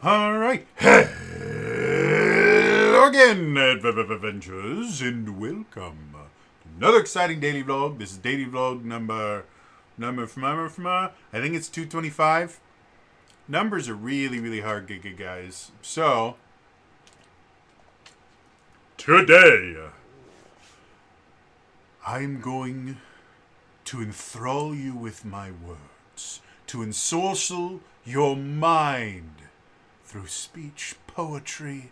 All right. Hello again, adventures, and welcome to another exciting daily vlog. This is daily vlog number I think it's 225. Numbers are really hard, guys. So today, I'm going to enthrall you with my words, to ensorcel your mind through speech, poetry,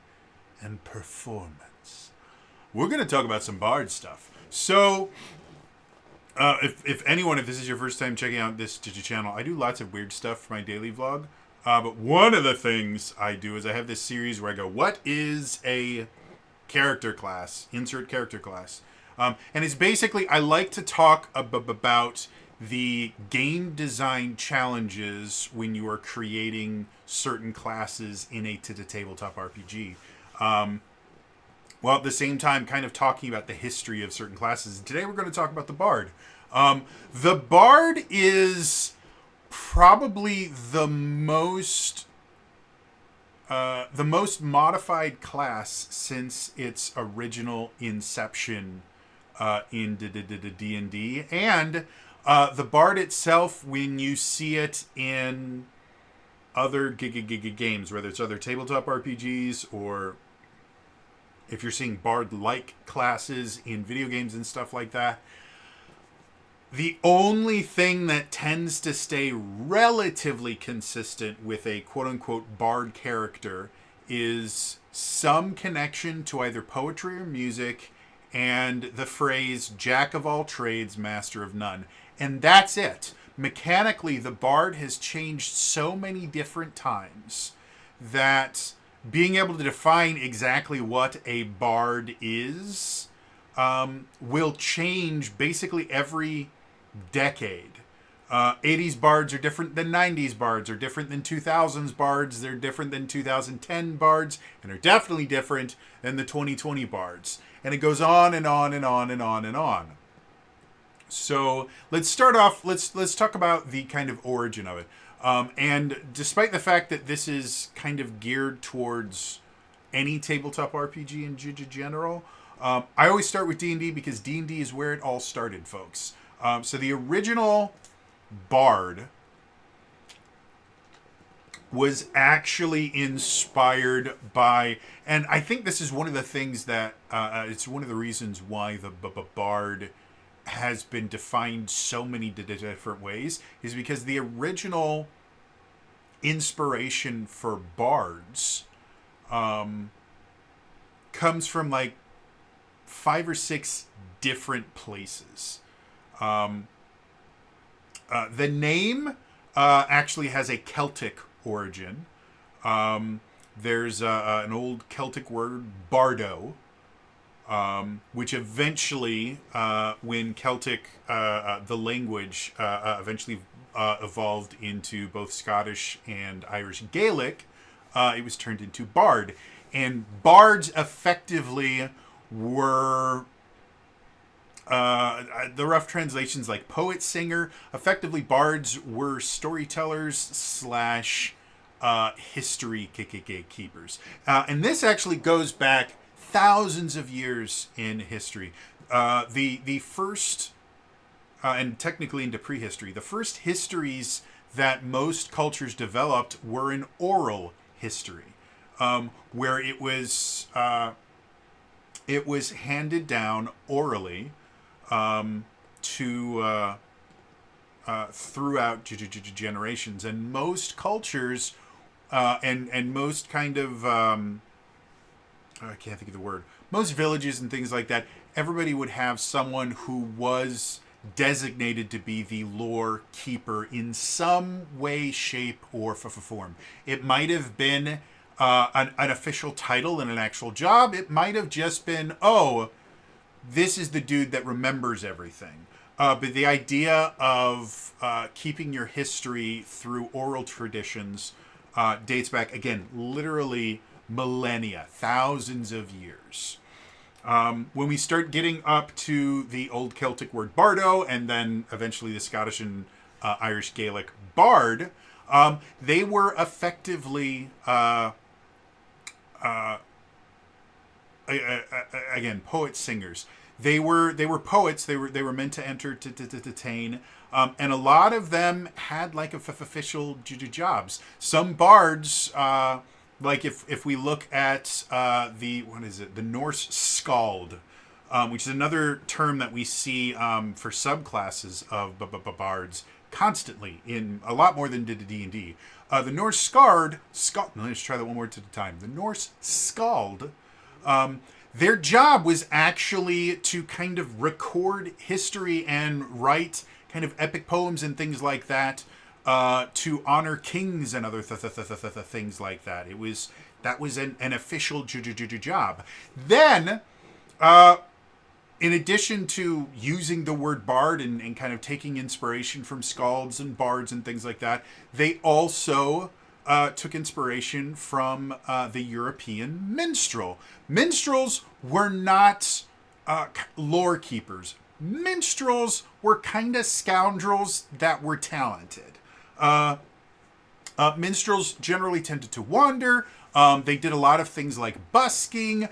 and performance. We're going to talk about some Bard stuff. So, if this is your first time checking out this channel, I do lots of weird stuff for my daily vlog. But one of the things I do is I have this series where I go, what is a character class? Insert character class. And it's basically, I like to talk about the game design challenges when you are creating certain classes in a tabletop RPG. While at the same time kind of talking about the history of certain classes. And today we're going to talk about the Bard. The Bard is probably the most modified class since its original inception in D&D. And the Bard itself, when you see it in other games, whether it's other tabletop RPGs or if you're seeing Bard-like classes in video games and stuff like that, the only thing that tends to stay relatively consistent with a quote-unquote Bard character is some connection to either poetry or music and the phrase, Jack of all trades, master of none. And that's it. Mechanically, the Bard has changed so many different times that being able to define exactly what a Bard is will change basically every decade. 80s bards are different than 90s bards, are different than 2000s bards, they're different than 2010 bards, and are definitely different than the 2020 bards. And it goes on and on and on and on and on. So let's start off, let's talk about the kind of origin of it. And despite the fact that this is kind of geared towards any tabletop RPG in general, I always start with D&D because D&D is where it all started, folks. So the original Bard was actually inspired by, and I think this is one of the things that, it's one of the reasons why the Bard has been defined so many different ways, is because the original inspiration for Bards comes from like 5 or 6 different places. The name actually has a Celtic origin. There's an old Celtic word, bardo, which eventually, when Celtic, the language, eventually evolved into both Scottish and Irish Gaelic, it was turned into bard. And bards effectively were... the rough translations like poet singer. Effectively, bards were storytellers slash history keepers. And this actually goes back thousands of years in history. The first, and technically into prehistory, the first histories that most cultures developed were an oral history, where it was handed down orally to throughout generations, and most cultures and most kind of I can't think of the word. Most villages and things like that, everybody would have someone who was designated to be the lore keeper in some way, shape, or form. It might have been an official title and an actual job. It might have just been, oh, this is the dude that remembers everything. But the idea of keeping your history through oral traditions dates back, again, literally millennia, thousands of years. When we start getting up to the old Celtic word bardo, and then eventually the Scottish and Irish Gaelic bard, They were effectively, again, poet singers. They were poets. They were meant to enter to entertain. And a lot of them had like official jobs. Some bards, like if we look at the Norse skald, which is another term that we see for subclasses of bards constantly in a lot more than did D&D. The Norse skald. Let's try that one more at a time. The Norse skald. Their job was actually to kind of record history and write kind of epic poems and things like that to honor kings and other things like that. That was an official job. Then, in addition to using the word bard and kind of taking inspiration from skalds and bards and things like that, they also took inspiration from the European minstrel. Minstrels were not lore keepers. Minstrels were kind of scoundrels that were talented. Minstrels generally tended to wander. They did a lot of things like busking.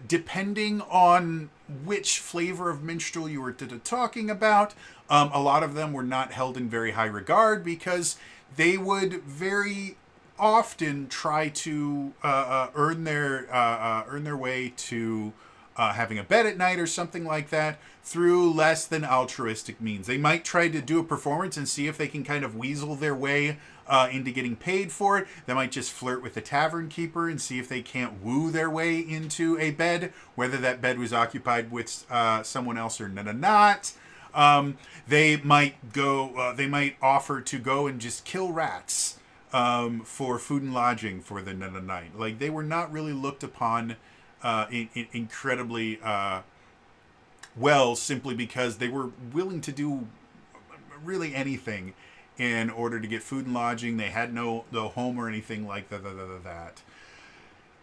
Depending on which flavor of minstrel you were talking about, a lot of them were not held in very high regard because they would very often try to earn their way to having a bed at night or something like that through less than altruistic means. They might try to do a performance and see if they can kind of weasel their way into getting paid for it. They might just flirt with the tavern keeper and see if they can't woo their way into a bed, whether that bed was occupied with someone else or not. They might go. They might offer to go and just kill rats for food and lodging for the night. Like, they were not really looked upon incredibly well, simply because they were willing to do really anything in order to get food and lodging. They had no home or anything like that.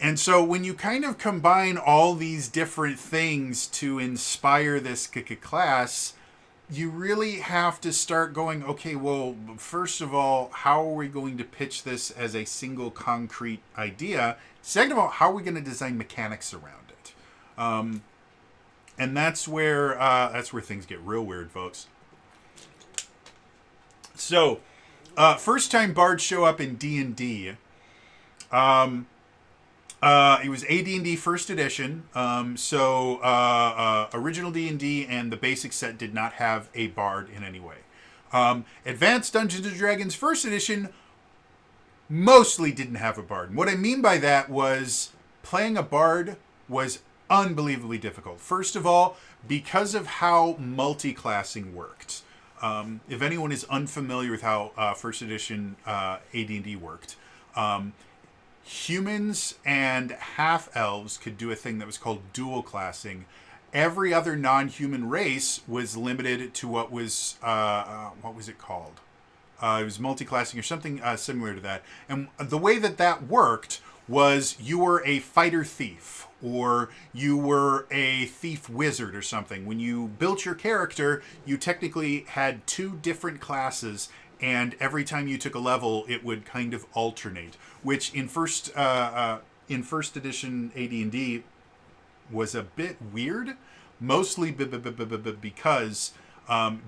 And so when you kind of combine all these different things to inspire this class, you really have to start going, okay, well, first of all, how are we going to pitch this as a single concrete idea? Second of all, how are we going to design mechanics around it? And that's where things get real weird, folks. So, first time bards show up in D&D. It was AD&D first edition. Original D&D and the basic set did not have a bard in any way. Advanced Dungeons & Dragons first edition mostly didn't have a bard. And what I mean by that was playing a bard was unbelievably difficult. First of all, because of how multi-classing worked. If anyone is unfamiliar with how first edition AD&D worked, humans and half-elves could do a thing that was called dual classing. Every other non-human race was limited to what was it called? It was multi-classing or something similar to that. And the way that worked was you were a fighter thief, or you were a thief wizard or something. When you built your character, you technically had two different classes, and every time you took a level, it would kind of alternate, which in first edition AD&D was a bit weird, mostly because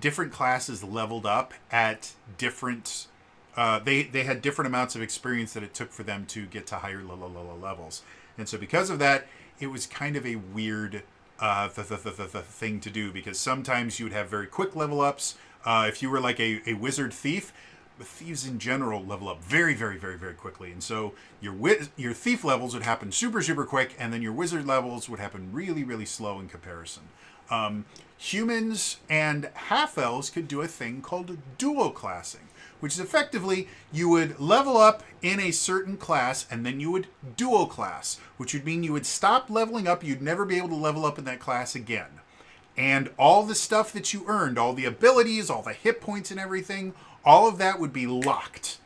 different classes leveled up at different. They had different amounts of experience that it took for them to get to higher levels, and so because of that, it was kind of a weird thing to do, because sometimes you would have very quick level ups. If you were like a wizard thief, thieves in general level up very, very, very, very quickly, and so your thief levels would happen super, super quick, and then your wizard levels would happen really, really slow in comparison. Humans and half-elves could do a thing called dual classing, which is effectively you would level up in a certain class and then you would dual class, which would mean you would stop leveling up. You'd never be able to level up in that class again. And all the stuff that you earned, all the abilities, all the hit points and everything, all of that would be locked.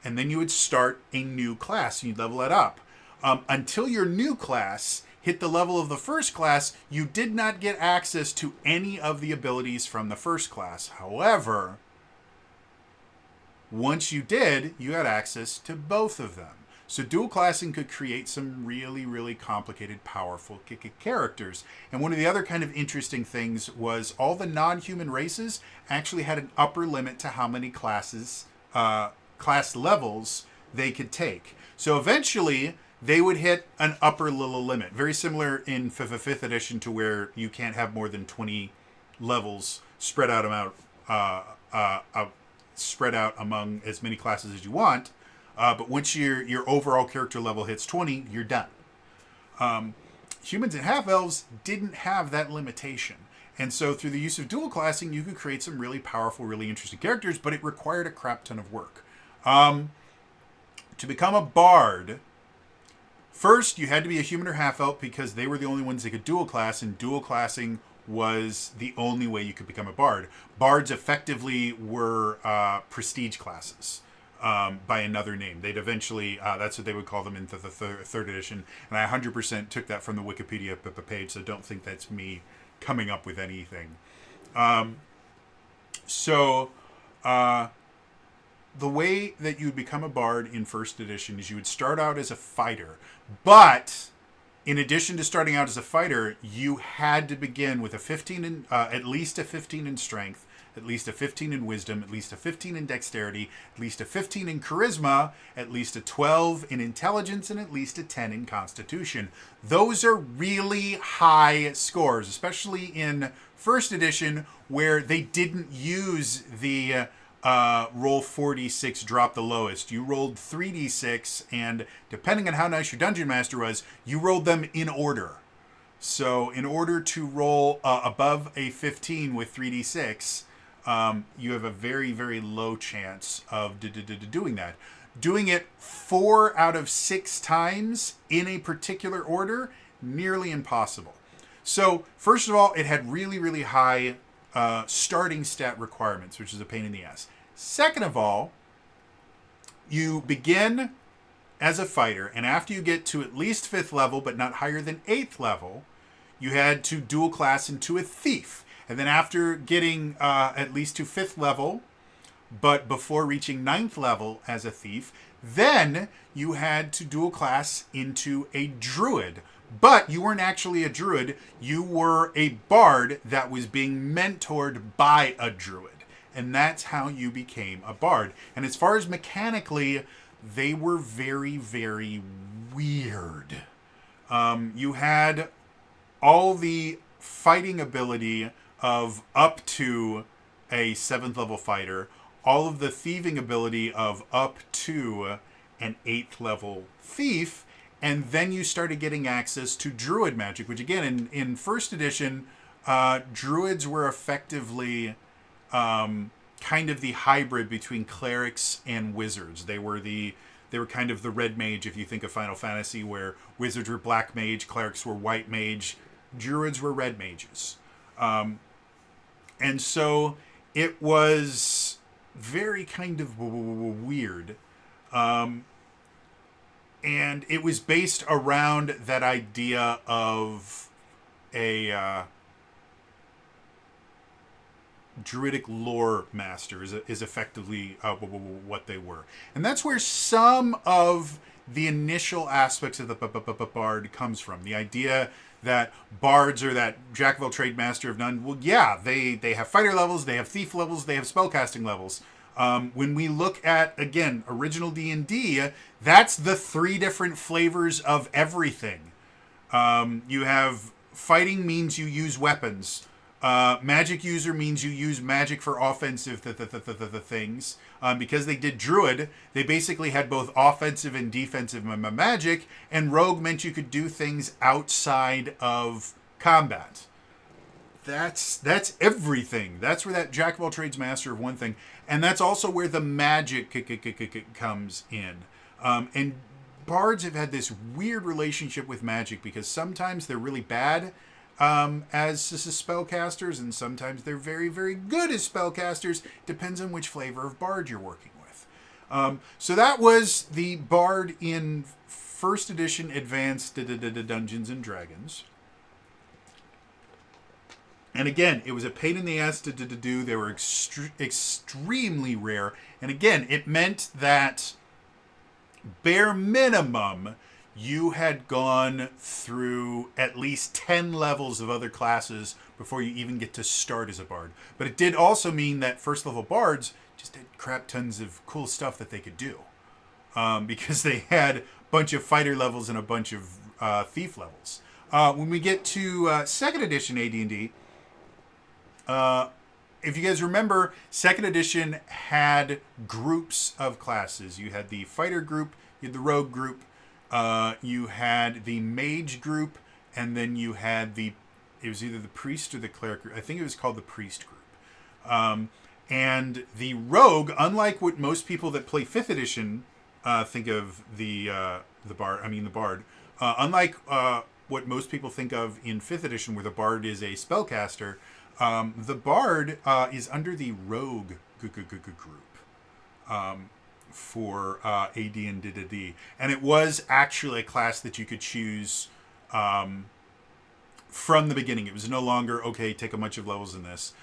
And then you would start a new class and you'd level it up. Until your new class hit the level of the first class, you did not get access to any of the abilities from the first class. However, Once you did, you had access to both of them. So dual classing could create some really, really complicated, powerful characters. And one of the other kind of interesting things was all the non-human races actually had an upper limit to how many class levels they could take. So eventually, they would hit an upper little limit. Very similar in 5th edition to where you can't have more than 20 levels spread out among as many classes as you want. But once your overall character level hits 20, you're done. Humans and half-elves didn't have that limitation. And so through the use of dual classing, you could create some really powerful, really interesting characters, but it required a crap ton of work. To become a bard, first you had to be a human or half-elf because they were the only ones that could dual class, and dual classing was the only way you could become a bard. Bards effectively were prestige classes. By another name. They'd eventually, that's what they would call them in the third edition. And I 100% took that from the Wikipedia page, so don't think that's me coming up with anything. The way that you would become a bard in first edition is you would start out as a fighter. But in addition to starting out as a fighter, you had to begin with at least a 15 in strength, at least a 15 in wisdom, at least a 15 in dexterity, at least a 15 in charisma, at least a 12 in intelligence, and at least a 10 in constitution. Those are really high scores, especially in first edition where they didn't use the roll 4d6, drop the lowest. You rolled 3d6, and depending on how nice your dungeon master was, you rolled them in order. So in order to roll above a 15 with 3d6, you have a very, very low chance of doing that. Doing it 4 out of 6 times in a particular order, nearly impossible. So, first of all, it had really, really high starting stat requirements, which is a pain in the ass. Second of all, you begin as a fighter, and after you get to at least 5th level, but not higher than 8th level, you had to dual class into a thief. And then after getting at least to 5th level, but before reaching 9th level as a thief, then you had to dual class into a druid. But you weren't actually a druid. You were a bard that was being mentored by a druid. And that's how you became a bard. And as far as mechanically, they were very, very weird. You had all the fighting ability of up to a 7th level fighter, all of the thieving ability of up to an 8th level thief, and then you started getting access to druid magic, which again, in first edition, druids were effectively kind of the hybrid between clerics and wizards. They were kind of the red mage, if you think of Final Fantasy, where wizards were black mage, clerics were white mage, druids were red mages. And so it was very kind of weird. And it was based around that idea of a druidic lore master is effectively what they were. And that's where some of the initial aspects of the bard comes from. The idea that bards are that jack of all trade, master of none. Well, yeah, they have fighter levels, they have thief levels, they have spellcasting levels. When we look at, again, original D&D, that's the 3 different flavors of everything. You have fighting means you use weapons. Magic user means you use magic for offensive things. Because they did druid, they basically had both offensive and defensive magic, and rogue meant you could do things outside of combat. That's everything. That's where that jack of all trades, master of one thing, and that's also where the magic comes in. And bards have had this weird relationship with magic because sometimes they're really bad as spellcasters, and sometimes they're very, very good as spellcasters. Depends on which flavor of bard you're working with. So that was the bard in first edition Advanced Dungeons and Dragons. And again, it was a pain in the ass to do. They were extremely rare. And again, it meant that bare minimum, you had gone through at least 10 levels of other classes before you even get to start as a bard. But it did also mean that first level bards just had crap tons of cool stuff that they could do. Because they had a bunch of fighter levels and a bunch of thief levels. When we get to second edition AD&D, if you guys remember, second edition had groups of classes. You had the fighter group, you had the rogue group, you had the mage group, and then you had it was either the priest or the cleric group. I think it was called the priest group. And the rogue, unlike what most people that play 5th edition think of the bard, unlike what most people think of in 5th edition where the bard is a spellcaster, the bard is under the rogue group for AD and D. And it was actually a class that you could choose from the beginning. It was no longer, okay, take a bunch of levels in this.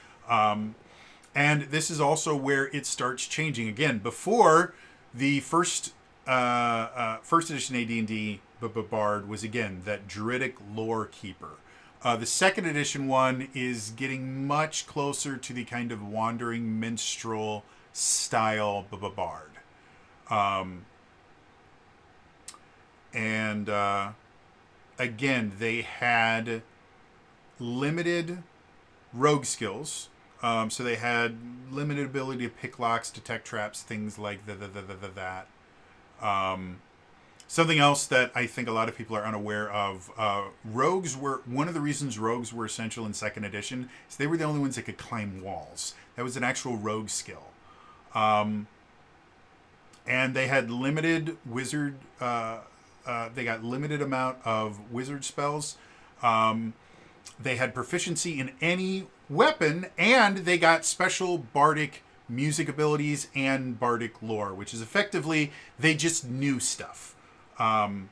And this is also where it starts changing. Again, before the first edition AD&D bard was, again, that druidic lore keeper. The second edition one is getting much closer to the kind of wandering minstrel style bard. Again, they had limited rogue skills. So they had limited ability to pick locks, detect traps, things like that. Something else that I think a lot of people are unaware of, rogues were, one of the reasons rogues were essential in second edition is they were the only ones that could climb walls. That was an actual rogue skill. And they had limited wizard, they got limited amount of wizard spells. They had proficiency in any weapon, and they got special bardic music abilities and bardic lore, which is effectively, they just knew stuff. The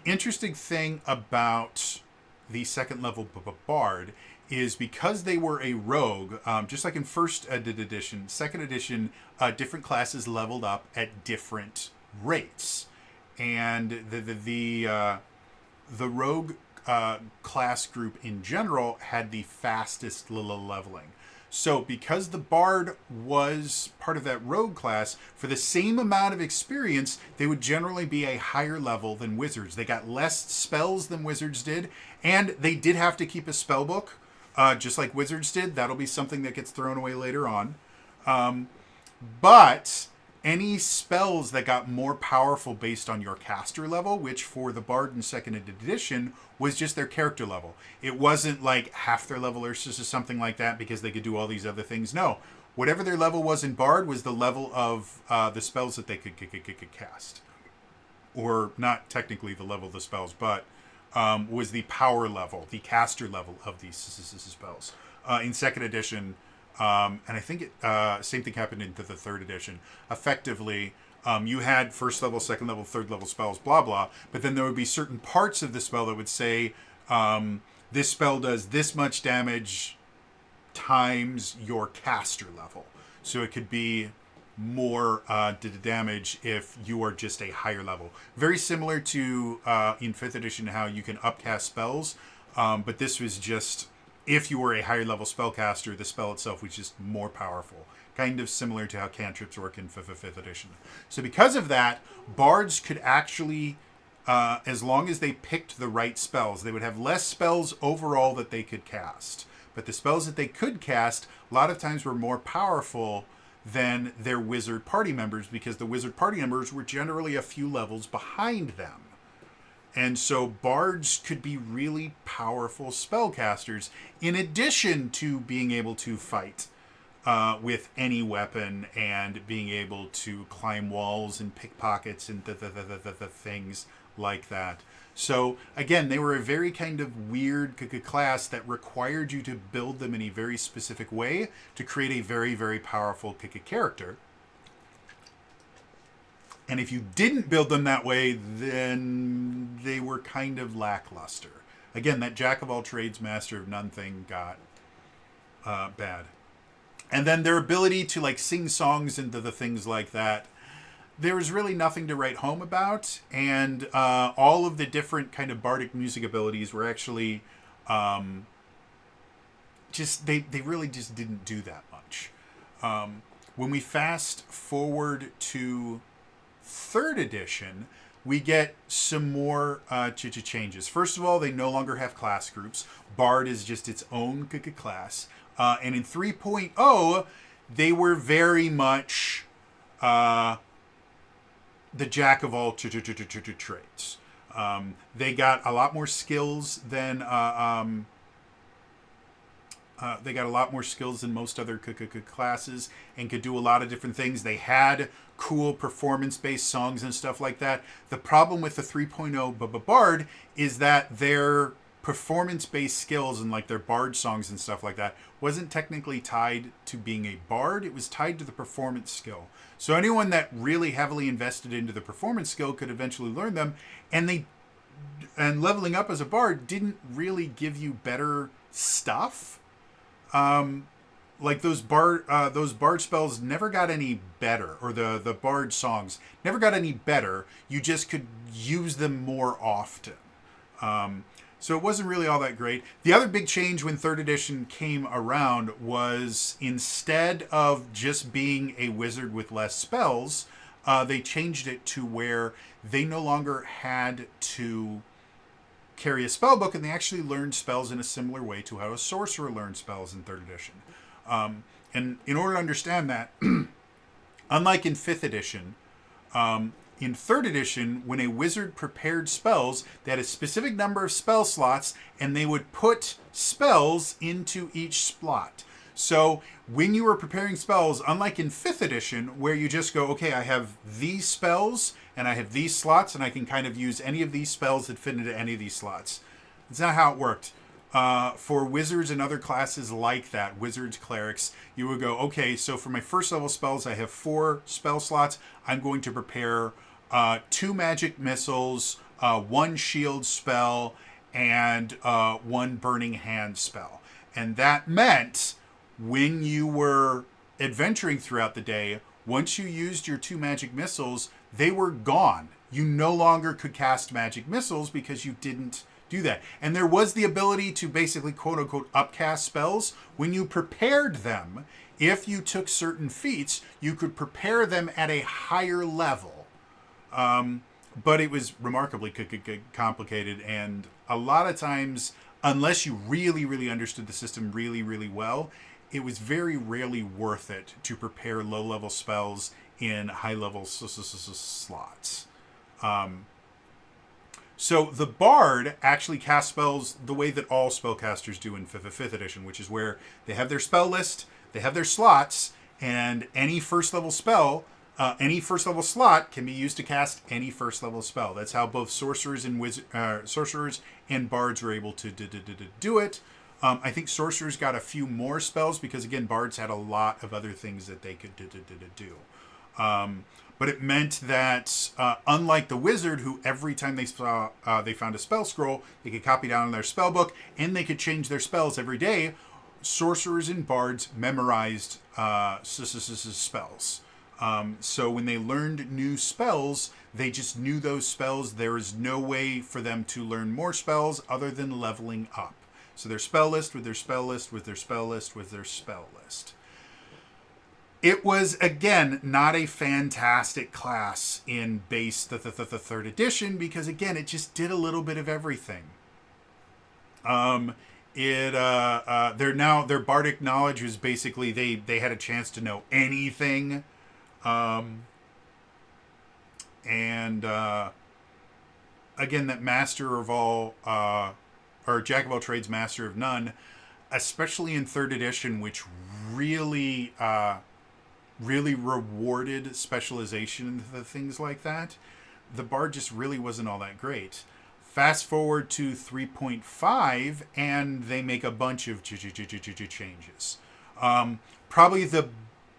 interesting thing about the second level bard is because they were a rogue, just like in first edition, second edition, different classes leveled up at different rates. And the rogue class group in general had the fastest leveling. So because the bard was part of that rogue class, for the same amount of experience, they would generally be a higher level than wizards. They got less spells than wizards did, and they did have to keep a spell book, just like wizards did. That'll be something that gets thrown away later on. But any spells that got more powerful based on your caster level, which for the bard in second edition was just their character level. It wasn't like half their level or something like that because they could do all these other things. No, whatever their level was in bard was the level of the spells that they could cast. Or not technically the level of the spells, but was the power level, the caster level of these spells. In second edition, and I think same thing happened in the third edition. Effectively, you had first level, second level, third level spells, blah, blah. But then there would be certain parts of the spell that would say, this spell does this much damage times your caster level. So it could be more damage if you are just a higher level. Very similar to in 5th edition how you can upcast spells. But this was just, if you were a higher level spellcaster, the spell itself was just more powerful. Kind of similar to how cantrips work in 5th edition. So because of that, bards could actually, as long as they picked the right spells, they would have less spells overall that they could cast. But the spells that they could cast, a lot of times were more powerful than their wizard party members, because the wizard party members were generally a few levels behind them. And so bards could be really powerful spellcasters, in addition to being able to fight with any weapon and being able to climb walls and pickpockets and the things like that. So again, they were a very kind of weird class that required you to build them in a very specific way to create a very, very powerful character. And if you didn't build them that way, then they were kind of lackluster. again, that jack of all trades, master of none thing got bad. And then their ability to like sing songs into the things like that, there was really nothing to write home about, and all of the different kind of bardic music abilities were actually just they really just didn't do that much. When we fast forward to third edition, we get some more changes. First of all, they no longer have class groups. Bard is just its own class. And in 3.0, they were very much the jack of all trades. They got a lot more skills than most other classes, and could do a lot of different things. They had cool performance-based songs and stuff like that. The problem with the 3.0 Bard is that their performance-based skills and like their bard songs and stuff like that wasn't technically tied to being a bard. It was tied to the performance skill. So anyone that really heavily invested into the performance skill could eventually learn them, and leveling up as a bard didn't really give you better stuff. Like those bard spells never got any better, or the bard songs never got any better. You just could use them more often. So it wasn't really all that great. The other big change when 3rd edition came around was, instead of just being a wizard with less spells, they changed it to where they no longer had to carry a spell book, and they actually learned spells in a similar way to how a sorcerer learned spells in 3rd edition. And in order to understand that, unlike in 5th edition, in 3rd edition, when a wizard prepared spells, they had a specific number of spell slots, and they would put spells into each slot. So when you were preparing spells, unlike in 5th edition, where you just go, okay, I have these spells, and I have these slots, and I can kind of use any of these spells that fit into any of these slots. That's not how it worked. For wizards and other classes like that, wizards, clerics, you would go, okay, so for my first level spells, I have 4 spell slots. I'm going to prepare 2 magic missiles, 1 shield spell, and 1 burning hand spell. And that meant when you were adventuring throughout the day, once you used your 2 magic missiles, they were gone. You no longer could cast magic missiles because you didn't do that. And there was the ability to basically quote unquote upcast spells when you prepared them. If you took certain feats, you could prepare them at a higher level. But it was remarkably complicated, and a lot of times, unless you really, really understood the system really, really well, it was very rarely worth it to prepare low-level spells in high-level slots. So the Bard actually casts spells the way that all spellcasters do in 5th edition, which is where they have their spell list, they have their slots, and any first-level spell, any first-level slot can be used to cast any first-level spell. That's how both sorcerers and bards were able to do it. I think sorcerers got a few more spells because, again, bards had a lot of other things that they could do. But it meant that, unlike the wizard, who every time they found a spell scroll, they could copy down in their spell book, and they could change their spells every day, sorcerers and bards memorized spells. So when they learned new spells, they just knew those spells. There is no way for them to learn more spells other than leveling up. So their spell list with their spell list with their spell list with their spell list. It was, again, not a fantastic class in base the 3rd edition because, again, it just did a little bit of everything. Their bardic knowledge was basically they had a chance to know anything. Again, that master of all, or jack of all trades, master of none, especially in 3rd edition, which really rewarded specialization and things like that, the bard just really wasn't all that great. Fast forward to 3.5, and they make a bunch of changes. Probably the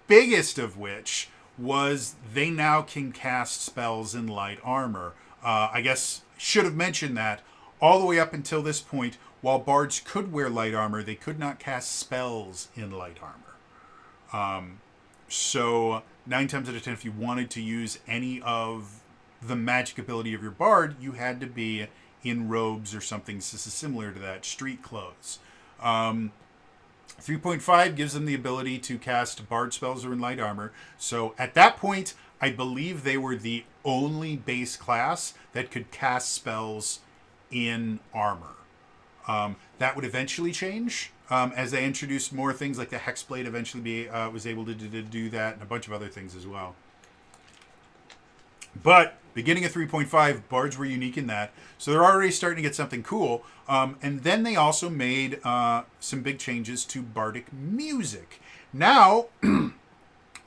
biggest of which was they now can cast spells in light armor. I guess should have mentioned that all the way up until this point, while bards could wear light armor, they could not cast spells in light armor. So 9 times out of 10, if you wanted to use any of the magic ability of your bard, you had to be in robes or something similar to that, street clothes. 3.5 gives them the ability to cast bard spells or in light armor. So at that point, I believe they were the only base class that could cast spells in armor. That would eventually change as they introduced more things, like the Hexblade eventually was able to do that, and a bunch of other things as well. But beginning of 3.5, bards were unique in that, so they're already starting to get something cool. And then they also made some big changes to bardic music. Now,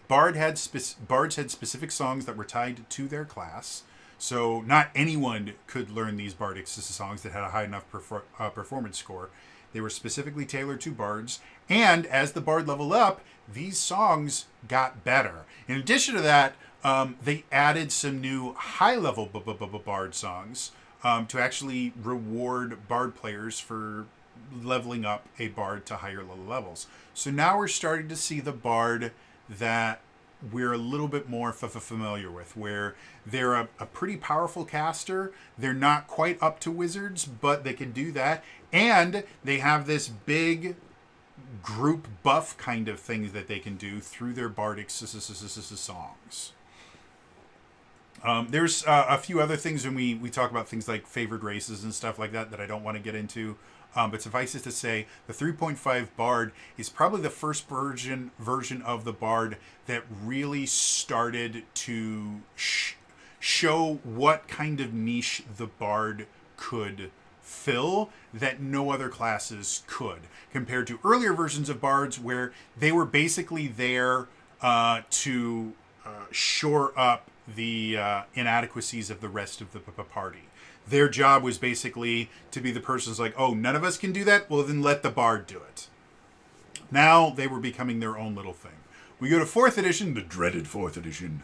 bards had specific songs that were tied to their class. So not anyone could learn these bardic songs that had a high enough performance score. They were specifically tailored to bards. And as the bard leveled up, these songs got better. In addition to that, they added some new high-level bard songs to actually reward bard players for leveling up a bard to higher levels. So now we're starting to see the bard that we're a little bit more familiar with, where they're a pretty powerful caster. They're not quite up to wizards, but they can do that. And they have this big group buff kind of things that they can do through their bardic songs. There's a few other things when we talk about things like favored races and stuff like that I don't want to get into. But suffice it to say, the 3.5 Bard is probably the first version of the Bard that really started to show what kind of niche the Bard could fill that no other classes could, compared to earlier versions of Bards where they were basically there to shore up the inadequacies of the rest of the party. Their job was basically to be the person who's like, oh, none of us can do that? Well, then let the bard do it. Now they were becoming their own little thing. We go to 4th edition, the dreaded 4th edition.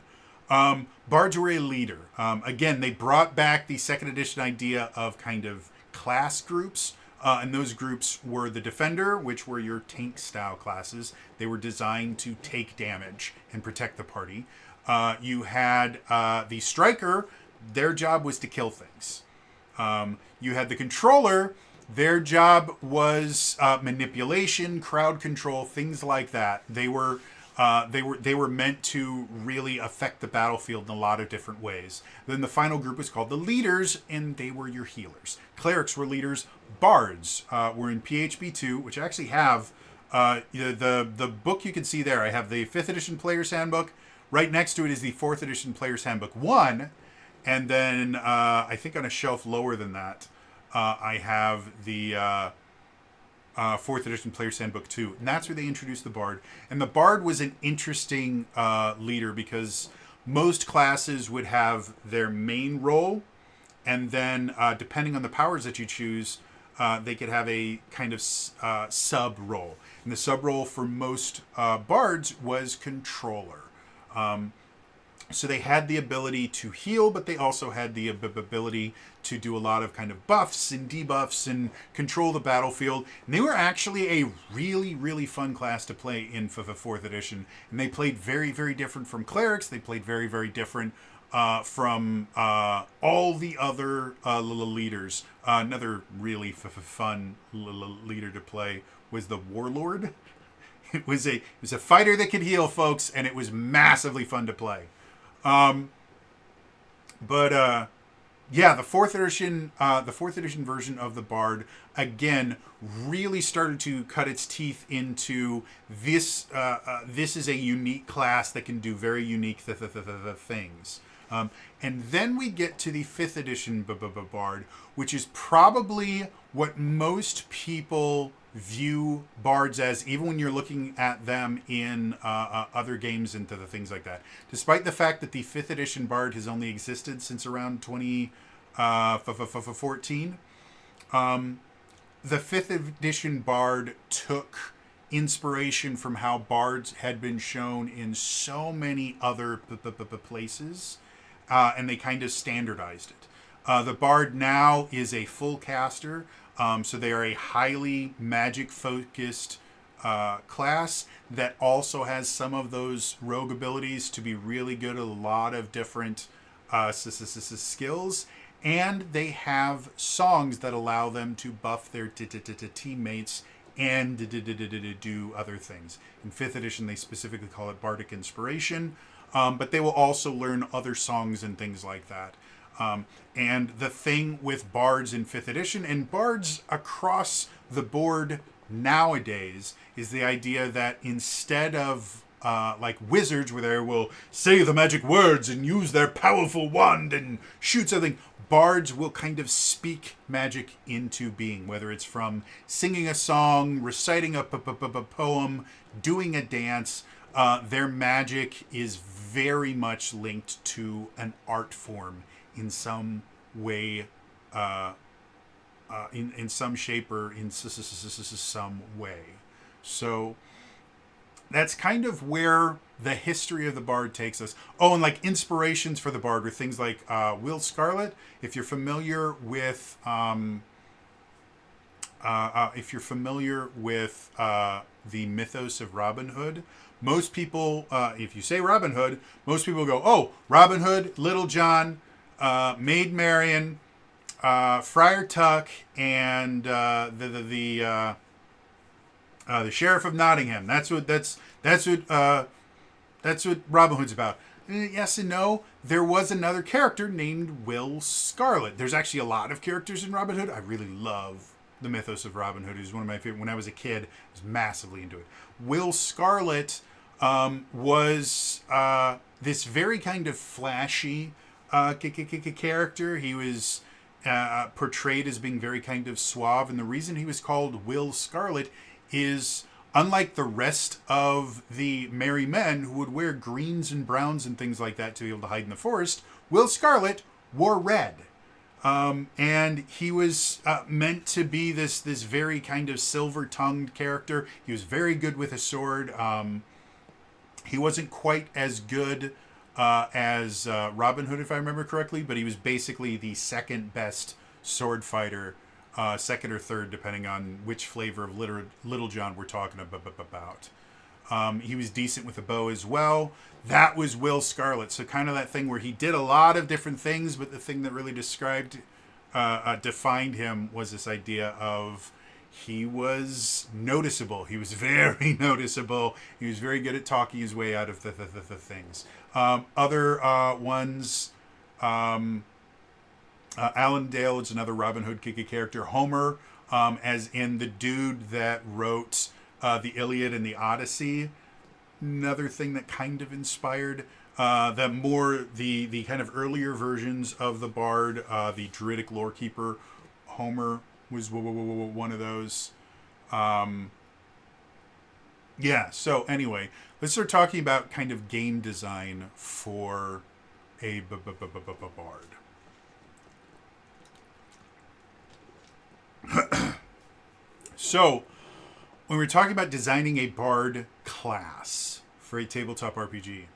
Bards were a leader. Again, they brought back the 2nd edition idea of kind of class groups. And those groups were the Defender, which were your tank-style classes. They were designed to take damage and protect the party. You had the Striker. Their job was to kill things. You had the Controller. Their job was manipulation, crowd control, things like that. They were meant to really affect the battlefield in a lot of different ways. Then the final group was called the Leaders, and they were your healers. Clerics were leaders. Bards were in PHB 2, which I actually have the book you can see there. I have the 5th edition Player's Handbook. Right next to it is the 4th edition Player's Handbook 1. And then I think on a shelf lower than that, I have the 4th edition Player's Handbook 2. And that's where they introduced the Bard. And the Bard was an interesting leader because most classes would have their main role. And then depending on the powers that you choose, they could have a kind of sub role. And the sub role for most Bards was Controller. So they had the ability to heal, but they also had the ability to do a lot of kind of buffs and debuffs and control the battlefield. And they were actually a really, really fun class to play in 4th edition. And they played very, very different from Clerics. They played very, very different from all the other leaders. Another really fun leader to play was the Warlord. It was a fighter that could heal, folks, and it was massively fun to play. Yeah, the 4th edition version of the Bard again really started to cut its teeth into this. This is a unique class that can do very unique things. And then we get to the 5th edition Bard, which is probably what most people view Bards as, even when you're looking at them in other games and things like that. Despite the fact that the 5th edition Bard has only existed since around 2014, the 5th edition Bard took inspiration from how Bards had been shown in so many other places, and they kind of standardized it. The bard now is a full caster, so they are a highly magic focused class that also has some of those rogue abilities to be really good at a lot of different skills. And they have songs that allow them to buff their teammates and do other things. In 5th edition, they specifically call it Bardic Inspiration, but they will also learn other songs and things like that. And the thing with bards in 5th edition, and bards across the board nowadays, is the idea that instead of like wizards, where they will say the magic words and use their powerful wand and shoot something, bards will kind of speak magic into being, whether it's from singing a song, reciting a poem, doing a dance. Their magic is very much linked to an art form in some way, in some shape or in some way. So that's kind of where the history of the bard takes us. Oh, and like inspirations for the bard were things like Will Scarlet. If you're familiar with, the mythos of Robin Hood, most people, if you say Robin Hood, most people go, oh, Robin Hood, Little John, Maid Marian, Friar Tuck, and the Sheriff of Nottingham. That's what Robin Hood's about. Yes and no. There was another character named Will Scarlet. There's actually a lot of characters in Robin Hood. I really love the mythos of Robin Hood. It was one of my favorite. When I was a kid, I was massively into it. Will Scarlet was this very kind of flashy character. He was portrayed as being very kind of suave, and the reason he was called Will Scarlet is, unlike the rest of the merry men who would wear greens and browns and things like that to be able to hide in the forest, Will Scarlet wore red. And he was meant to be this very kind of silver-tongued character. He was very good with a sword. He wasn't quite as good as Robin Hood, if I remember correctly, but he was basically the second best sword fighter, second or third, depending on which flavor of Little John we're talking about. He was decent with a bow as well. That was Will Scarlet. So kind of that thing where he did a lot of different things, but the thing that really defined him was this idea of he was noticeable. He was very noticeable. He was very good at talking his way out of the things. Other ones, Alan Dale is another Robin Hood character. Homer, as in the dude that wrote the Iliad and the Odyssey. Another thing that kind of inspired the kind of earlier versions of the bard, the Druidic Lorekeeper. Homer was one of those. Yeah, so anyway, let's start talking about kind of game design for a bard. So, when we're talking about designing a bard class for a tabletop RPG,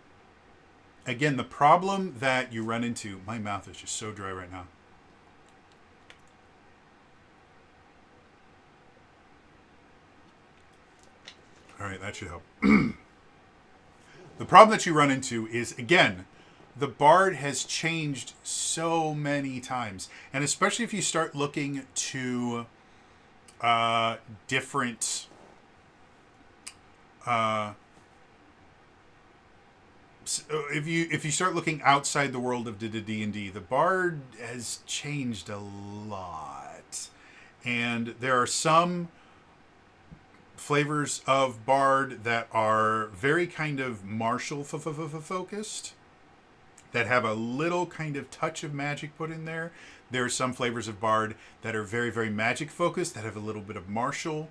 again, the problem that you run into, my mouth is just so dry right now. All right, that should help. The problem that you run into is, again, the bard has changed so many times. And especially if you start looking to different if you start looking outside the world of D&D, the bard has changed a lot. And there are some flavors of bard that are very kind of martial focused, that have a little kind of touch of magic put in there. There are some flavors of bard that are very, very magic focused, that have a little bit of martial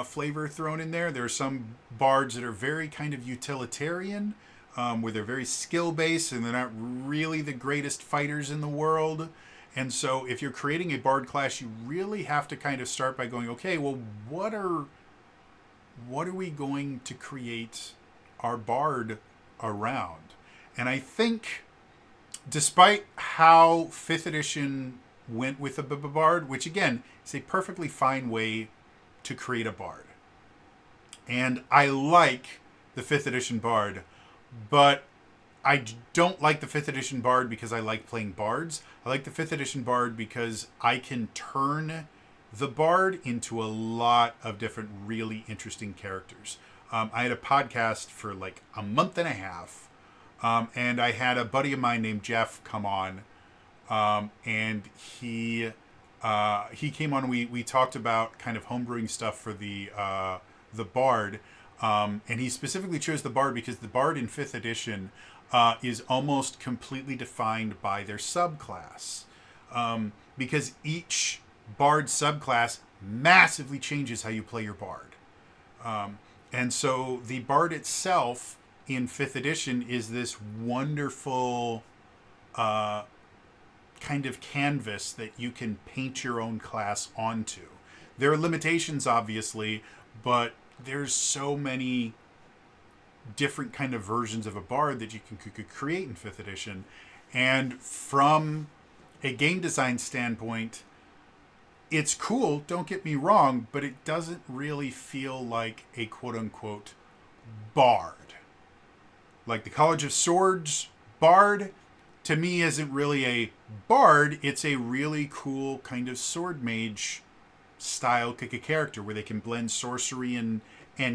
flavor thrown in there. There are some bards that are very kind of utilitarian, where they're very skill based and they're not really the greatest fighters in the world. And so if you're creating a bard class, you really have to kind of start by going, okay, well, what are we going to create our bard around? And I think despite how 5th edition went with a bard, which again is a perfectly fine way to create a bard. And I like the 5th edition bard, but I don't like the 5th edition bard because I like playing bards. I like the 5th edition bard because I can turn the bard into a lot of different really interesting characters. I had a podcast for like a month and a half, and I had a buddy of mine named Jeff come on, and he came on. We talked about kind of homebrewing stuff for the bard, and he specifically chose the bard because the bard in 5th edition is almost completely defined by their subclass, because each bard subclass massively changes how you play your bard. And so the bard itself in 5th edition is this wonderful kind of canvas that you can paint your own class onto. There are limitations, obviously, but there's so many different kind of versions of a bard that you could create in 5th edition. And from a game design standpoint, it's cool, don't get me wrong, but it doesn't really feel like a quote-unquote bard. Like the College of Swords bard, to me, isn't really a bard. It's a really cool kind of sword mage style character where they can blend sorcery and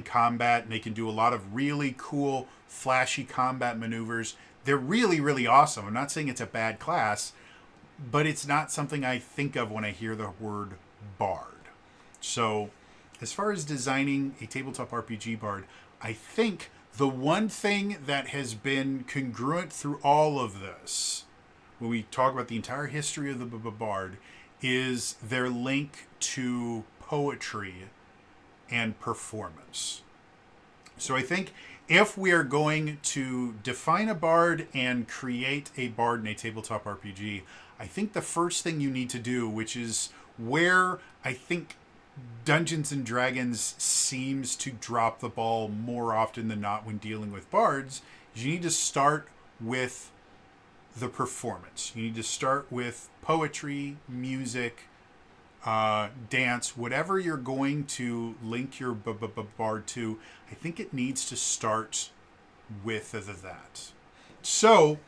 combat, and they can do a lot of really cool, flashy combat maneuvers. They're really, really awesome. I'm not saying it's a bad class, but it's not something I think of when I hear the word bard. So, as far as designing a tabletop RPG bard, I think the one thing that has been congruent through all of this, when we talk about the entire history of the bard, is their link to poetry and performance. So I think if we are going to define a bard and create a bard in a tabletop RPG, I think the first thing you need to do, which is where I think Dungeons and Dragons seems to drop the ball more often than not when dealing with bards, is you need to start with the performance. You need to start with poetry, music, dance, whatever you're going to link your bard to. I think it needs to start with that. So,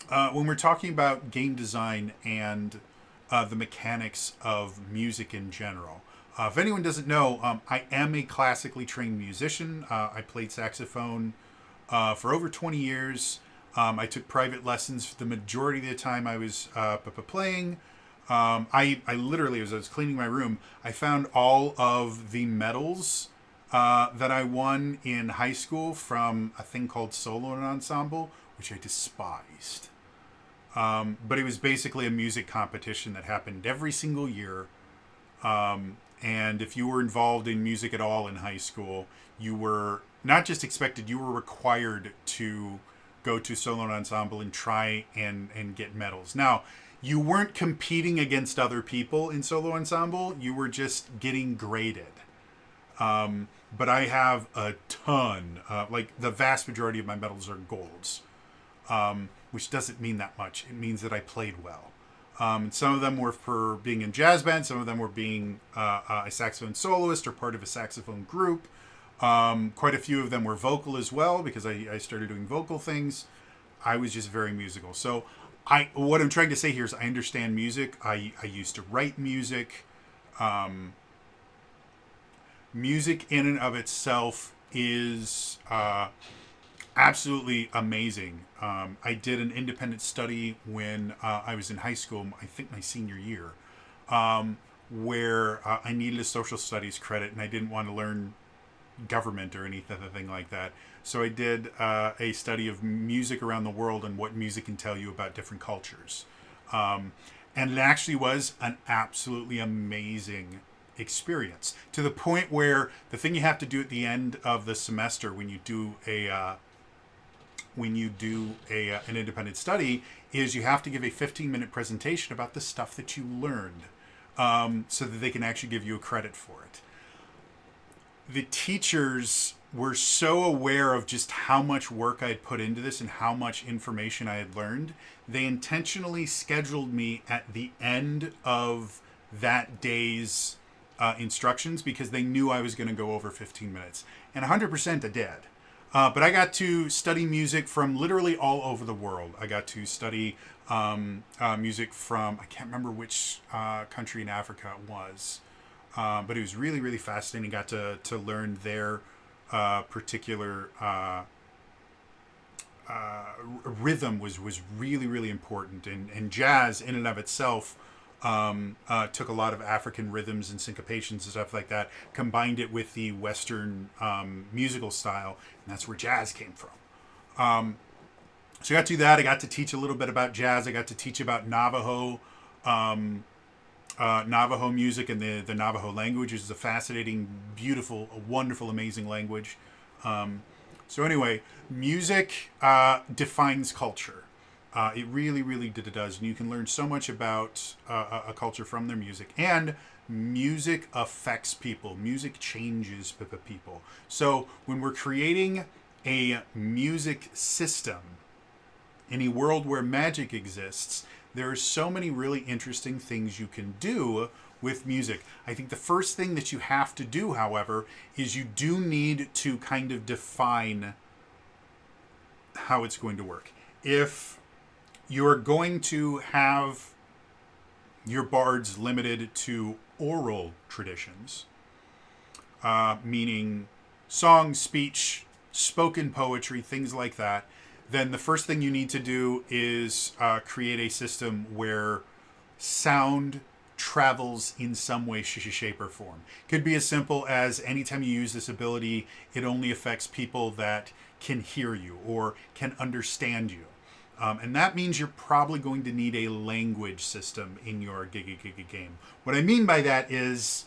when we're talking about game design and the mechanics of music in general, if anyone doesn't know, I am a classically trained musician. I played saxophone for over 20 years. I took private lessons for the majority of the time I was playing. I literally, as I was cleaning my room, I found all of the medals that I won in high school from a thing called Solo and Ensemble, which I despised. But it was basically a music competition that happened every single year. And if you were involved in music at all in high school, you were not just expected, you were required to go to Solo and Ensemble and try and get medals. Now, you weren't competing against other people in Solo Ensemble. You were just getting graded. But I have a ton. Like the vast majority of my medals are golds, which doesn't mean that much. It means that I played well. Some of them were for being in jazz band. Some of them were being a saxophone soloist or part of a saxophone group. Quite a few of them were vocal as well because I started doing vocal things. I was just very musical. So what I'm trying to say here is I understand music. I used to write music. Music in and of itself is absolutely amazing. I did an independent study when I was in high school, I think my senior year, where I needed a social studies credit and I didn't want to learn government or anything like that. So I did a study of music around the world and what music can tell you about different cultures. And it actually was an absolutely amazing experience, to the point where the thing you have to do at the end of the semester when you do an independent study is you have to give a 15-minute presentation about the stuff that you learned, so that they can actually give you a credit for it. The teachers were so aware of just how much work I'd put into this and how much information I had learned, they intentionally scheduled me at the end of that day's instructions because they knew I was going to go over 15 minutes. And 100% I did. But I got to study music from literally all over the world. I got to study music from, I can't remember which country in Africa it was, but it was really, really fascinating. Got to learn their particular rhythm was really, really important. And jazz in and of itself took a lot of African rhythms and syncopations and stuff like that, combined it with the Western musical style, and that's where jazz came from. So I got to do that. I got to teach a little bit about jazz. I got to teach about Navajo music and the Navajo language, which is a fascinating, beautiful, wonderful, amazing language. So anyway, music defines culture. It really, really does. And you can learn so much about a culture from their music. And music affects people. Music changes people. So when we're creating a music system in a world where magic exists, there are so many really interesting things you can do with music. I think the first thing that you have to do, however, is you do need to kind of define how it's going to work. If you're going to have your bards limited to oral traditions, meaning song, speech, spoken poetry, things like that, then the first thing you need to do is create a system where sound travels in some way, shape, or form. Could be as simple as anytime you use this ability, it only affects people that can hear you or can understand you. And that means you're probably going to need a language system in your game. What I mean by that is,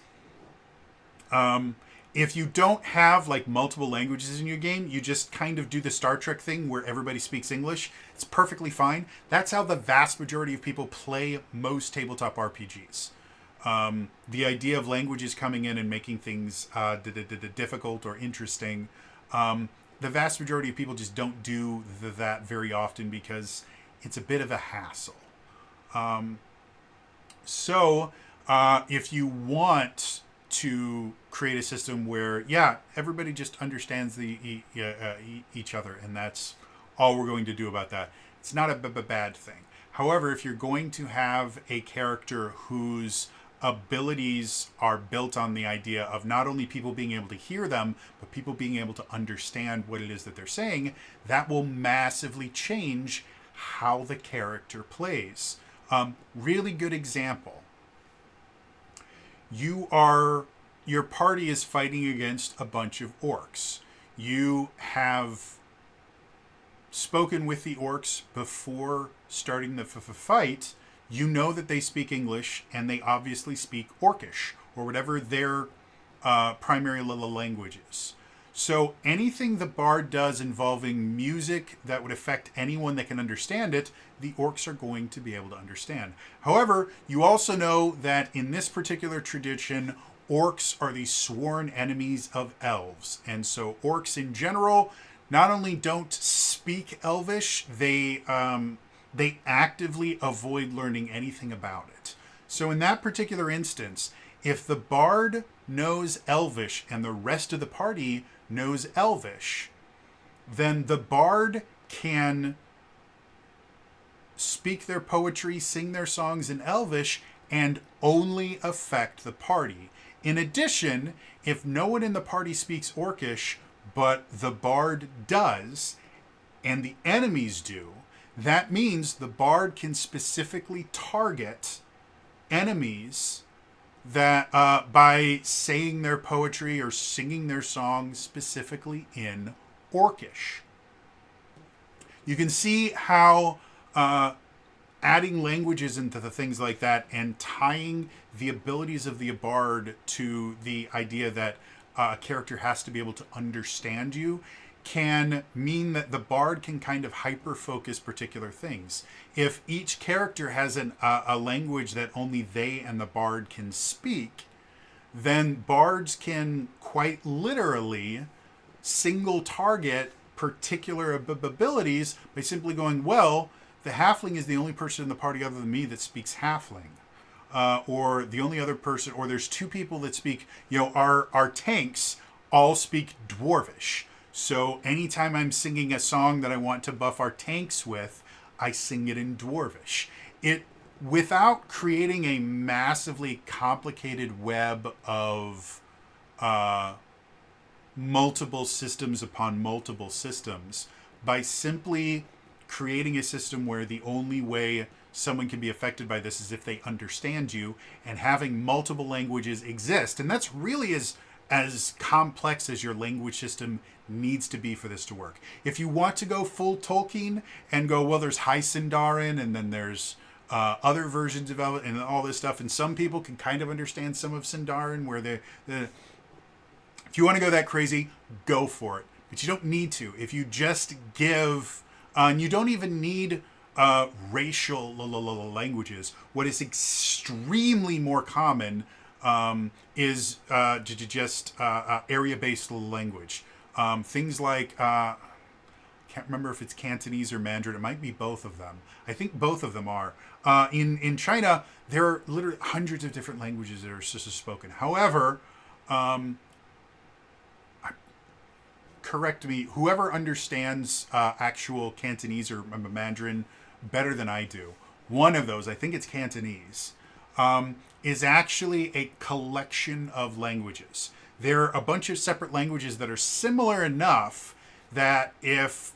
if you don't have like multiple languages in your game, you just kind of do the Star Trek thing where everybody speaks English. It's perfectly fine. That's how the vast majority of people play most tabletop RPGs. The idea of languages coming in and making things difficult or interesting, the vast majority of people just don't do that very often because it's a bit of a hassle. So if you want to create a system where, everybody just understands each other, and that's all we're going to do about that, it's not a bad thing. However, if you're going to have a character whose abilities are built on the idea of not only people being able to hear them, but people being able to understand what it is that they're saying, that will massively change how the character plays. Really good example. Your party is fighting against a bunch of orcs. You have spoken with the orcs before starting the fight. You know that they speak English, and they obviously speak Orcish, or whatever their primary language is. So anything the bard does involving music that would affect anyone that can understand it, the orcs are going to be able to understand. However, you also know that in this particular tradition, orcs are the sworn enemies of elves. And so orcs in general not only don't speak Elvish, they actively avoid learning anything about it. So in that particular instance, if the bard knows Elvish and the rest of the party knows Elvish, then the bard can speak their poetry, sing their songs in Elvish, and only affect the party. In addition, if no one in the party speaks Orcish, but the bard does, and the enemies do, that means the bard can specifically target enemies that by saying their poetry or singing their songs specifically in Orcish. You can see how adding languages into the things like that and tying the abilities of the bard to the idea that a character has to be able to understand you can mean that the bard can kind of hyper-focus particular things. If each character has a language that only they and the bard can speak, then bards can quite literally single target particular abilities by simply going, well, the halfling is the only person in the party other than me that speaks halfling. Or the only other person, or there's two people that speak, our tanks all speak Dwarvish. So anytime I'm singing a song that I want to buff our tanks with, I sing it in Dwarvish. Without creating a massively complicated web of multiple systems upon multiple systems, by simply creating a system where the only way someone can be affected by this is if they understand you, and having multiple languages exist. And that's really as complex as your language system needs to be for this to work. If you want to go full Tolkien and go, well, there's High Sindarin, and then there's other versions of it and all this stuff, and some people can kind of understand some of Sindarin, where if you want to go that crazy, go for it. But you don't need to. If you just give, and you don't even need racial languages. What is extremely more common is just area-based language. Things like, can't remember if it's Cantonese or Mandarin. It might be both of them. I think both of them are. In China, there are literally hundreds of different languages that are spoken. However, correct me, whoever understands actual Cantonese or Mandarin better than I do, one of those, I think it's Cantonese, is actually a collection of languages. There are a bunch of separate languages that are similar enough that if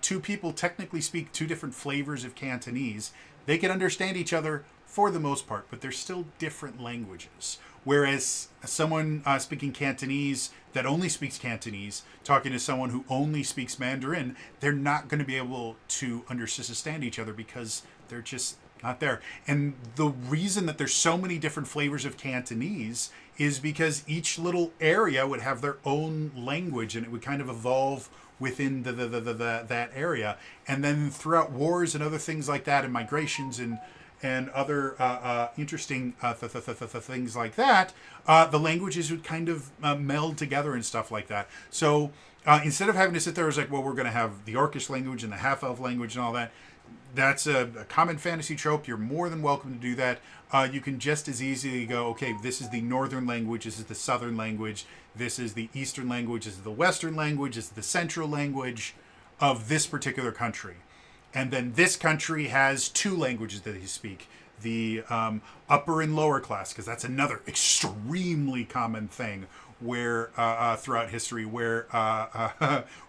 two people technically speak two different flavors of Cantonese, they can understand each other for the most part, but they're still different languages. Whereas someone speaking Cantonese that only speaks Cantonese, talking to someone who only speaks Mandarin, they're not going to be able to understand each other because they're just not there. And the reason that there's so many different flavors of Cantonese is because each little area would have their own language, and it would kind of evolve within that area. And then throughout wars and other things like that, and migrations and other interesting things like that, the languages would kind of meld together and stuff like that. So instead of having to sit there as like, well, we're going to have the Orcish language and the half-elf language and all that, that's a common fantasy trope. You're more than welcome to do that. You can just as easily go, okay, this is the northern language, this is the southern language, this is the eastern language, this is the western language, this is the central language of this particular country. And then this country has two languages that they speak. The upper and lower class, because that's another extremely common thing where throughout history, where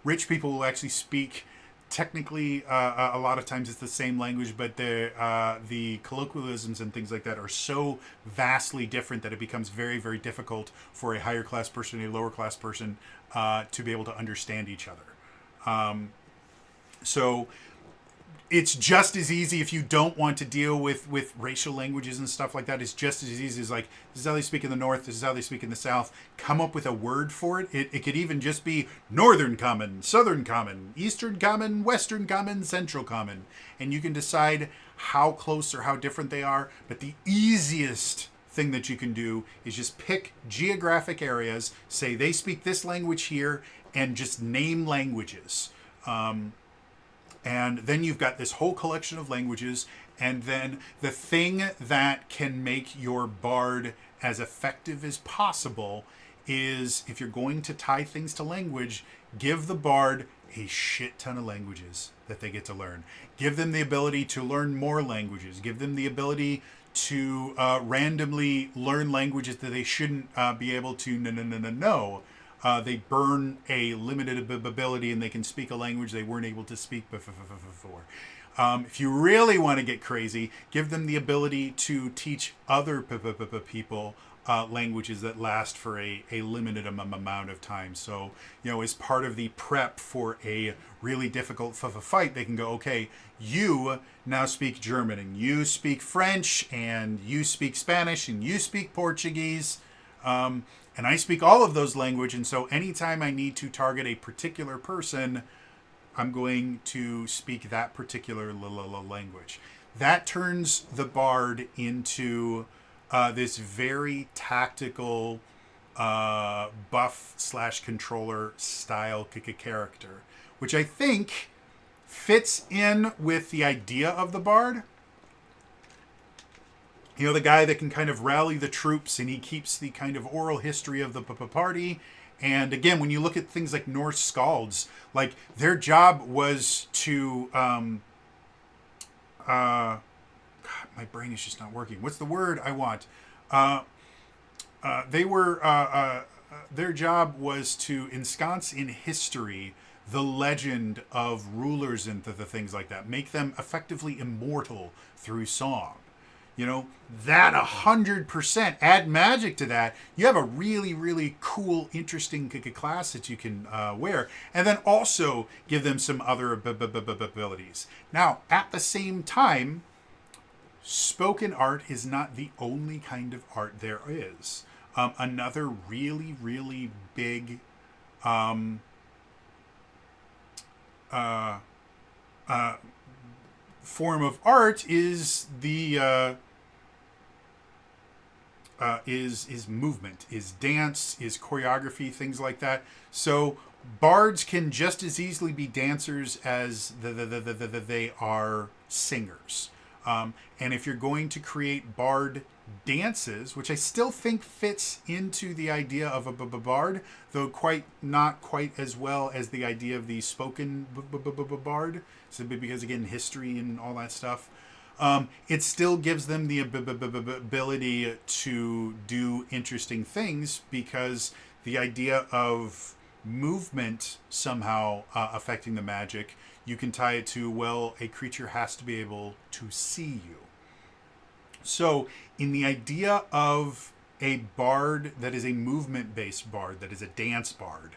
rich people will actually speak. Technically, a lot of times it's the same language, but the colloquialisms and things like that are so vastly different that it becomes very, very difficult for a higher class person and a lower class person to be able to understand each other. So it's just as easy, if you don't want to deal with racial languages and stuff like that, it's just as easy as like, this is how they speak in the north, this is how they speak in the south. Come up with a word for it. It could even just be northern common, southern common, eastern common, western common, central common. And you can decide how close or how different they are. But the easiest thing that you can do is just pick geographic areas, say they speak this language here, and just name languages. And then you've got this whole collection of languages. And then the thing that can make your bard as effective as possible is, if you're going to tie things to language, give the bard a shit ton of languages that they get to learn. Give them the ability to learn more languages. Give them the ability to randomly learn languages that they shouldn't be able to know. They burn a limited ability and they can speak a language they weren't able to speak before. If you really want to get crazy, give them the ability to teach other people languages that last for a limited amount of time. So, as part of the prep for a really difficult fight, they can go, okay, you now speak German, and you speak French, and you speak Spanish, and you speak Portuguese. And I speak all of those languages, and so anytime I need to target a particular person, I'm going to speak that particular language. That turns the bard into this very tactical buff slash controller style character, which I think fits in with the idea of the bard. You know, the guy that can kind of rally the troops, and he keeps the kind of oral history of the party. And again, when you look at things like Norse skalds, like their job was to God, my brain is just not working. What's the word I want? They were their job was to ensconce in history the legend of rulers and the things like that, make them effectively immortal through song. You know, that 100%, add magic to that, you have a really, really cool, interesting class that you can wear, and then also give them some other abilities. Now, at the same time, spoken art is not the only kind of art there is. Another really, really big form of art is the is movement, is dance, is choreography, things like that. So bards can just as easily be dancers as they are singers. And if you're going to create bard dances, which I still think fits into the idea of a bard, though not quite as well as the idea of the spoken bard, simply because again history and all that stuff. It still gives them the ability to do interesting things, because the idea of movement somehow affecting the magic, you can tie it to, well, a creature has to be able to see you. So in the idea of a bard that is a movement-based bard, that is a dance bard,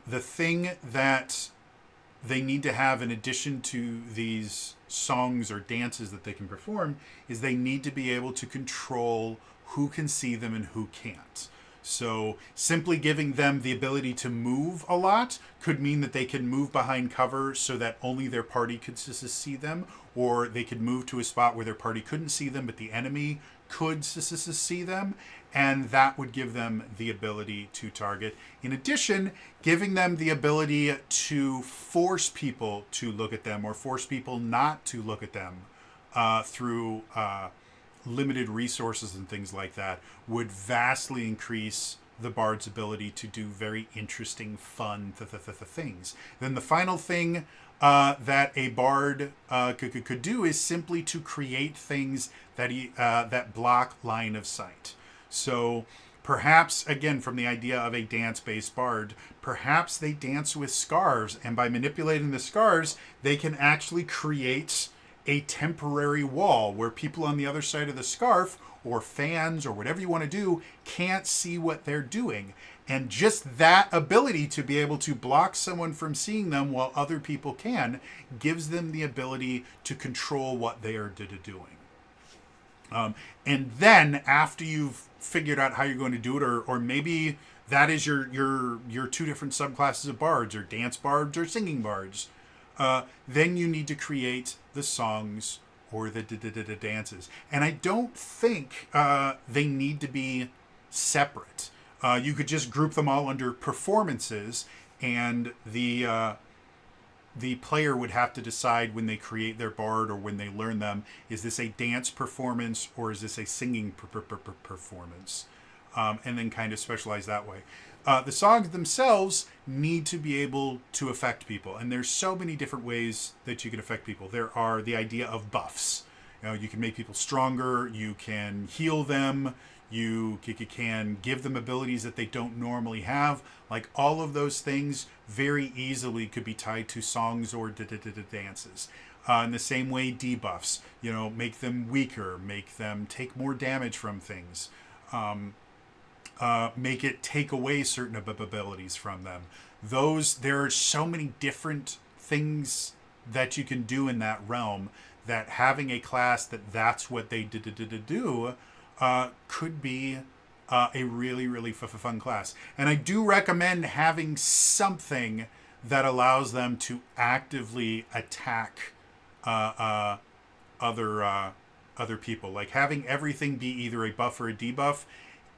the thing that they need to have in addition to these songs or dances that they can perform is they need to be able to control who can see them and who can't. So simply giving them the ability to move a lot could mean that they can move behind cover so that only their party could see them, or they could move to a spot where their party couldn't see them but the enemy could see them, and that would give them the ability to target. In addition, giving them the ability to force people to look at them or force people not to look at them through limited resources and things like that would vastly increase the bard's ability to do very interesting, fun things. Then the final thing that a bard could do is simply to create things that block line of sight. So perhaps, again, from the idea of a dance-based bard, perhaps they dance with scarves, and by manipulating the scarves, they can actually create a temporary wall where people on the other side of the scarf, or fans, or whatever you want to do, can't see what they're doing. And just that ability to be able to block someone from seeing them while other people can gives them the ability to control what they are doing. And then after you've figured out how you're going to do it, or maybe that is your two different subclasses of bards, or dance bards or singing bards, then you need to create the songs or the dances. And I don't think they need to be separate. You could just group them all under performances, and the player would have to decide when they create their bard or when they learn them, is this a dance performance or is this a singing performance? And then kind of specialize that way. The songs themselves need to be able to affect people, and there's so many different ways that you can affect people. There are the idea of buffs. You know, you can make people stronger, you can heal them, you can give them abilities that they don't normally have. Like, all of those things very easily could be tied to songs or dances. In the same way, debuffs, make them weaker, make them take more damage from things. Make it take away certain abilities from them. There are so many different things that you can do in that realm, that having a class that's what they do could be a really, really fun class. And I do recommend having something that allows them to actively attack other people. Like, having everything be either a buff or a debuff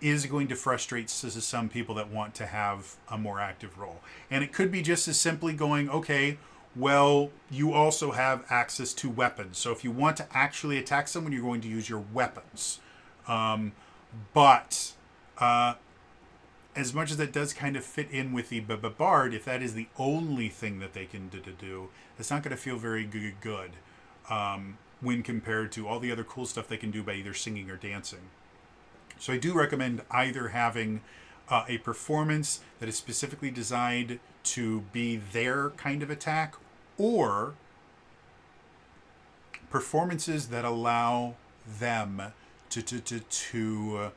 is going to frustrate some people that want to have a more active role. And it could be just as simply going, okay, well, you also have access to weapons. So if you want to actually attack someone, you're going to use your weapons. But as much as that does kind of fit in with the bard, if that is the only thing that they can do, it's not going to feel very good when compared to all the other cool stuff they can do by either singing or dancing. So I do recommend either having a performance that is specifically designed to be their kind of attack, or performances that allow them to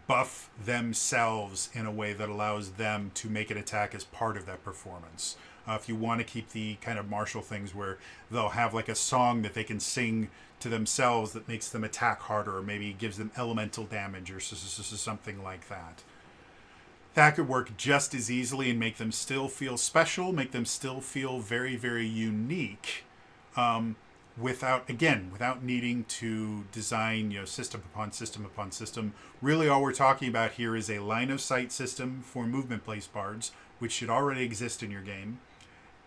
buff themselves in a way that allows them to make an attack as part of that performance. If you want to keep the kind of martial things where they'll have like a song that they can sing to themselves that makes them attack harder, or maybe gives them elemental damage or something like that. That could work just as easily and make them still feel special, make them still feel very, very unique, without needing to design, system upon system upon system. Really all we're talking about here is a line of sight system for movement based bards, which should already exist in your game,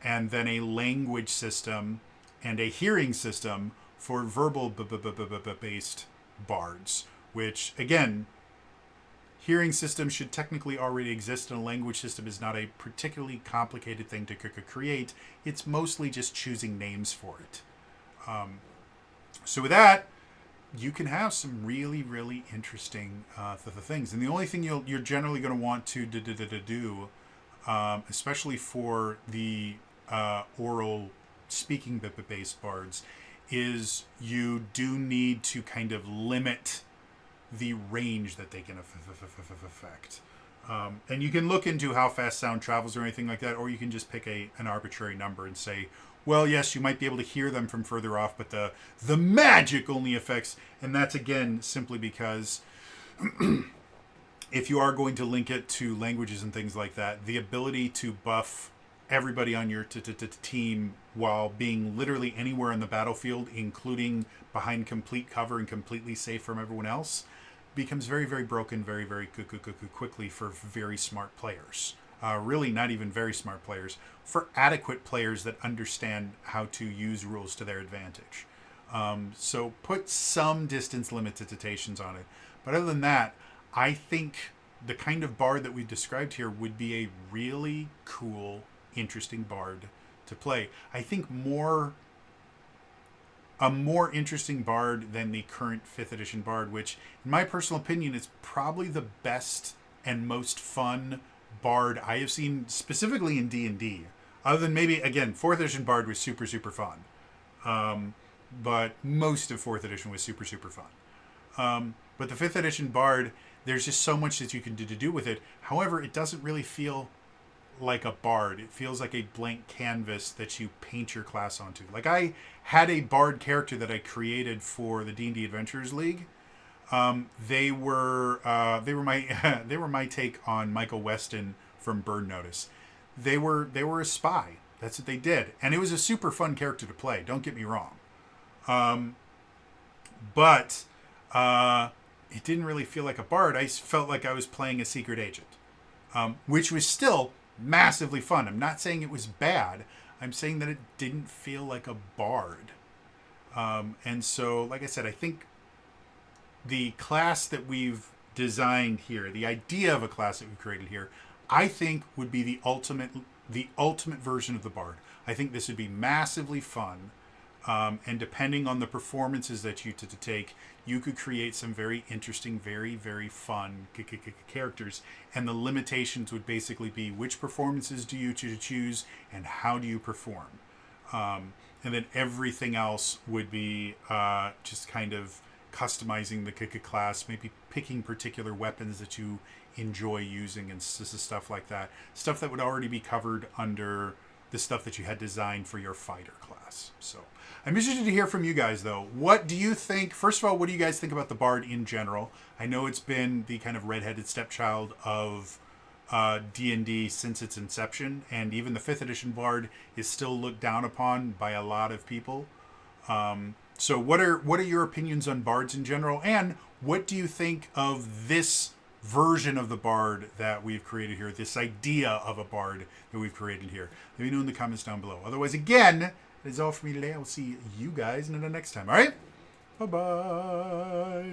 and then a language system and a hearing system for verbal based bards, which again, hearing system should technically already exist, and a language system is not a particularly complicated thing to create. It's mostly just choosing names for it. So with that, you can have some really, really interesting things. And the only thing you're generally going to want to do, especially for the oral speaking based bards, is you do need to kind of limit the range that they can affect. And you can look into how fast sound travels or anything like that, or you can just pick an arbitrary number and say, well, yes, you might be able to hear them from further off, but the magic only affects, and that's again simply because if you are going to link it to languages and things like that, the ability to buff everybody on your team while being literally anywhere on the battlefield, including behind complete cover and completely safe from everyone else, becomes very, very broken very, very quickly for very smart players. Really not even very smart players, for adequate players that understand how to use rules to their advantage. So put some distance limitations on it. But other than that, I think the kind of bard that we've described here would be a really cool, interesting bard to play. I think a more interesting bard than the current 5th edition bard, which in my personal opinion is probably the best and most fun bard I have seen specifically in D&D, other than maybe again 4th edition bard was super fun, but most of 4th edition was super fun, but the 5th edition bard, there's just so much that you can do with it. However, it doesn't really feel like a bard. It feels like a blank canvas that you paint your class onto. Like, I had a bard character that I created for the D&D Adventurers League. They were my they were my take on Michael Weston from Burn Notice. They were a spy. That's what they did, and it was a super fun character to play. Don't get me wrong, but it didn't really feel like a bard. I felt like I was playing a secret agent, which was still massively fun. I'm not saying it was bad. I'm saying that it didn't feel like a bard. And so, like I said, I think the class that we've designed here, the idea of a class that we've created here, I think would be the ultimate version of the bard. I think this would be massively fun. And depending on the performances that you take, you could create some very interesting, very, very fun characters. And the limitations would basically be which performances do you choose and how do you perform. And then everything else would be just kind of customizing the class, maybe picking particular weapons that you enjoy using and stuff like that. Stuff that would already be covered under the stuff that you had designed for your fighter class. So I'm interested to hear from you guys, though. What do you think? First of all, what do you guys think about the bard in general? I know it's been the kind of redheaded stepchild of D&D since its inception, and even the 5th edition bard is still looked down upon by a lot of people. So what are your opinions on bards in general, and what do you think of this version of the bard that we've created here, this idea of a bard that we've created here. Let me know in the comments down below. Otherwise, again, that is all for me today. I will see you guys in the next time. All right? Bye-bye.